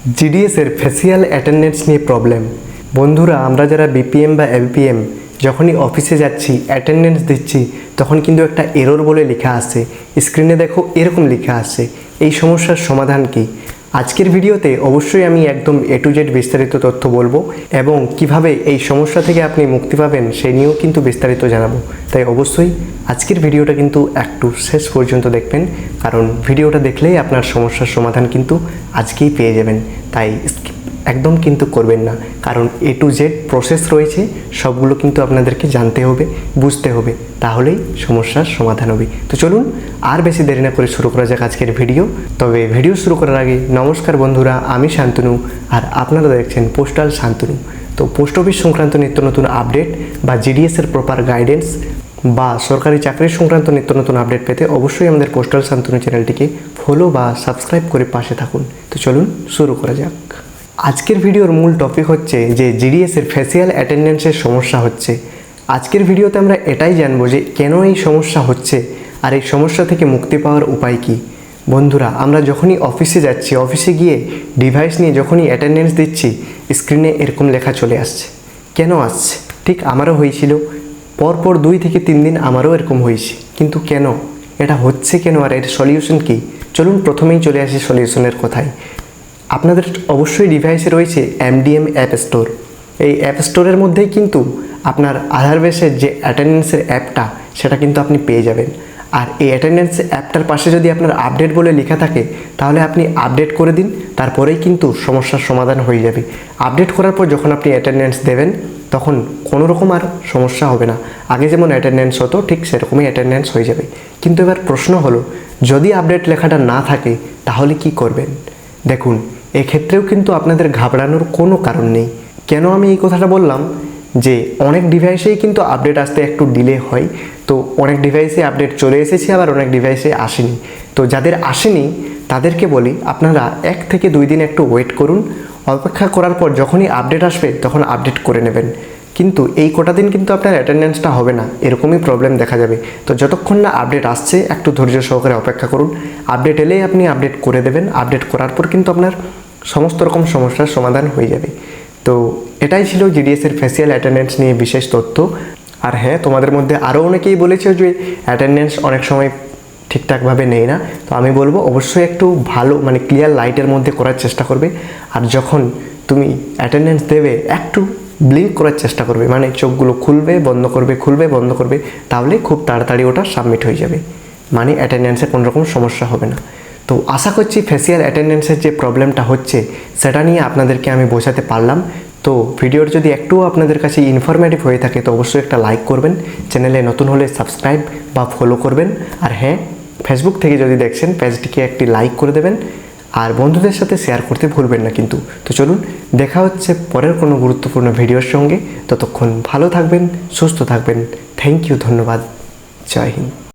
জিডিএসের facial attendance নিয়ে problem. বন্ধুরা, আমরা যারা বিপিএম বা এবিপিএম যখনই অফিসে যাচ্ছি অ্যাটেন্ডেন্স দিচ্ছি তখন কিন্তু একটা এরর বলে লেখা আসে, স্ক্রিনে দেখো এরকম লেখা আসে। এই সমস্যার সমাধান কি? আজকের ভিডিওতে অবশ্যই আমি একদম A to Z বিস্তারিত তথ্য বলবো এবং কিভাবে এই সমস্যা থেকে আপনি মুক্তি পাবেন সেই নিয়েও কিন্তু বিস্তারিত জানাবো। তাই অবশ্যই আজকের ভিডিওটা কিন্তু একটু শেষ পর্যন্ত দেখবেন, কারণ ভিডিওটা দেখলেই আপনার সমস্যার সমাধান কিন্তু আজকেই পেয়ে যাবেন। তাই একদম কিন্তু করবেন না, কারণ A to Z প্রসেস রয়েছে, সবগুলো কিন্তু আপনাদেরকে জানতে হবে, বুঝতে হবে, তাহলেই সমস্যার সমাধান হবে। তো চলুন আর বেশি দেরি না করে শুরু করা যাক আজকের ভিডিও। তবে ভিডিও শুরু করার আগে নমস্কার বন্ধুরা, আমি শান্তনু আর আপনারা দেখছেন পোস্টাল শান্তনু। তো পোস্ট অফিস সংক্রান্ত নিত্য নতুন আপডেট বা জিডিএসের প্রপার গাইডেন্স বা সরকারি চাকরির সংক্রান্ত নিত্য নতুন আপডেট পেতে অবশ্যই আমাদের পোস্টাল শান্তনু চ্যানেলটিকে ফলো বা সাবস্ক্রাইব করে পাশে থাকুন। তো চলুন শুরু করা যাক। আজকের ভিডিওর মূল টপিক হচ্ছে যে জিডিএসের ফেসিয়াল অ্যাটেন্ডেন্সের সমস্যা হচ্ছে। আজকের ভিডিওতে আমরা এটাই জানবো যে কেন এই সমস্যা হচ্ছে আর এই সমস্যা থেকে মুক্তি পাওয়ার উপায় কী। বন্ধুরা, আমরা যখনই অফিসে যাচ্ছি, অফিসে গিয়ে ডিভাইস নিয়ে যখনই অ্যাটেন্ডেন্স দিচ্ছি স্ক্রিনে এরকম লেখা চলে আসছে। কেন আসছে? ঠিক আমারও হয়েছিল, পরপর 2 থেকে 3 দিন আমারও এরকম হয়েছে। কিন্তু কেন এটা হচ্ছে, কেন আর এর সলিউশন কী? চলুন প্রথমেই চলে আসি সলিউশনের কথায়। আপনাদের অবশ্যই ডিভাইসে রয়েছে MDM অ্যাপ স্টোর। এই অ্যাপ স্টোরের মধ্যেই কিন্তু আপনার আধার বেসের যে অ্যাটেন্ডেন্সের অ্যাপটা সেটা কিন্তু আপনি পেয়ে যাবেন। আর এই অ্যাটেন্ডেন্স অ্যাপটার পাশে যদি আপনার আপডেট বলে লেখা থাকে তাহলে আপনি আপডেট করে দিন, তারপরেই কিন্তু সমস্যার সমাধান হয়ে যাবে। আপডেট করার পর যখন আপনি অ্যাটেন্ডেন্স দেবেন তখন কোনো রকম আর সমস্যা হবে না। আগে যেমন অ্যাটেন্ডেন্স হতো ঠিক সেরকমই অ্যাটেন্ডেন্স হয়ে যাবে। কিন্তু এবার প্রশ্ন হলো, যদি আপডেট লেখাটা না থাকে তাহলে কি করবেন? দেখুন, এক্ষেত্রেও কিন্তু আপনাদের ঘাবড়ানোর কোনো কারণ নেই। কেন আমি এই কথাটা বললাম, যে অনেক ডিভাইসেই কিন্তু আপডেট আসতে একটু ডিলে হয়। তো অনেক ডিভাইসে আপডেট চলে এসেছে, আবার অনেক ডিভাইসে আসেনি। তো যাদের আসেনি তাদেরকে বলি, আপনারা 1 থেকে 2 দিন একটু ওয়েট করুন। অপেক্ষা করার পর যখনই আপডেট আসবে তখন আপডেট করে নেবেন। কিন্তু এই কটা দিন কিন্তু আপনার অ্যাটেন্ডেন্সটা হবে না, এরকমই প্রবলেম দেখা যাবে। তো যতক্ষণ না আপডেট আসছে একটু ধৈর্য সহকারে অপেক্ষা করুন। আপডেট এলেই আপনি আপডেট করে দেবেন। আপডেট করার পর কিন্তু আপনার সমস্ত রকম সমস্যার সমাধান হয়ে যাবে। তো এটাই ছিল জিডিএসের ফেসিয়াল অ্যাটেন্ডেন্স নিয়ে বিশেষ তথ্য। আর হ্যাঁ, তোমাদের মধ্যে আরও অনেকেই বলেছে যে অ্যাটেন্ডেন্স অনেক সময় ঠিকঠাকভাবে নেই না। তো আমি বলবো অবশ্যই একটু ভালো ক্লিয়ার লাইটের মধ্যে করার চেষ্টা করবে। আর যখন তুমি অ্যাটেন্ডেন্স দেবে একটু ব্লিঙ্ক করার চেষ্টা করবে, চোখগুলো খুলবে বন্ধ করবে, খুলবে বন্ধ করবে, তাহলে খুব তাড়াতাড়ি ওটা সাবমিট হয়ে যাবে। অ্যাটেন্ডেন্সে কোনো রকম সমস্যা হবে না। তো আশা করছি ফেসিয়াল অ্যাটেন্ডেন্সের যে প্রবলেমটা হচ্ছে সেটা নিয়ে আপনাদেরকে আমি বোঝাতে পারলাম। তো ভিডিওর যদি একটুও আপনাদের কাছে ইনফরমেটিভ হয়ে থাকে তো অবশ্যই একটা লাইক করবেন, চ্যানেলে নতুন হলে সাবস্ক্রাইব বা ফলো করবেন। আর হ্যাঁ, ফেসবুক থেকে যদি দেখছেন পেজটিকে একটি লাইক করে দেবেন আর বন্ধুদের সাথে শেয়ার করতে ভুলবেন না কিন্তু। তো চলুন দেখা হচ্ছে পরের কোনো গুরুত্বপূর্ণ ভিডিওর সঙ্গে। ততক্ষণ ভালো থাকবেন, সুস্থ থাকবেন। থ্যাংক ইউ, ধন্যবাদ, জয় হিন্দ।